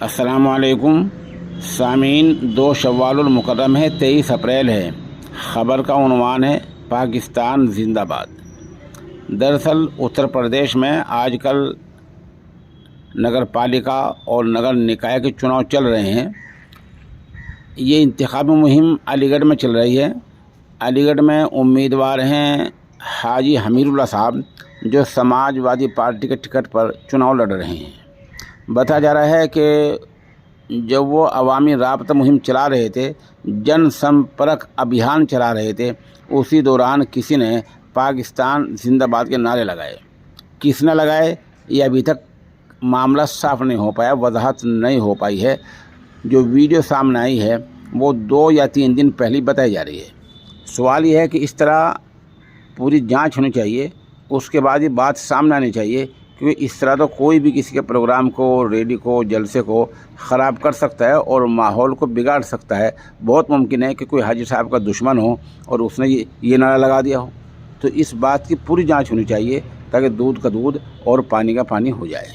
السلام علیکم سامعین، 2 شوال المکرم ہے، 23 اپریل ہے۔ خبر کا عنوان ہے پاکستان زندہ باد۔ دراصل اتر پردیش میں آج کل نگر پالیکا اور نگر نکائے کے چناؤ چل رہے ہیں۔ یہ انتخابی مہم علی گڑھ میں چل رہی ہے۔ علی گڑھ میں امیدوار ہیں حاجی حمید اللہ صاحب، جو سماج وادی پارٹی کے ٹکٹ پر چناؤ لڑ رہے ہیں۔ بتایا جا رہا ہے کہ جب وہ عوامی رابطہ مہم چلا رہے تھے، جن سمپرک ابھیان چلا رہے تھے، اسی دوران کسی نے پاکستان زندہ باد کے نعرے لگائے۔ کس نے لگائے یہ ابھی تک معاملہ صاف نہیں ہو پایا، وضاحت نہیں ہو پائی ہے۔ جو ویڈیو سامنے آئی ہے وہ 2 یا 3 دن پہلے بتائی جا رہی ہے۔ سوال یہ ہے کہ اس طرح پوری جانچ ہونی چاہیے، اس کے بعد یہ بات سامنے آنی چاہیے، کیونکہ اس طرح تو کوئی بھی کسی کے پروگرام کو، ریلی کو، جلسے کو خراب کر سکتا ہے اور ماحول کو بگاڑ سکتا ہے۔ بہت ممکن ہے کہ کوئی حاجی صاحب کا دشمن ہو اور اس نے یہ نعرہ لگا دیا ہو۔ تو اس بات کی پوری جانچ ہونی چاہیے تاکہ دودھ کا دودھ اور پانی کا پانی ہو جائے۔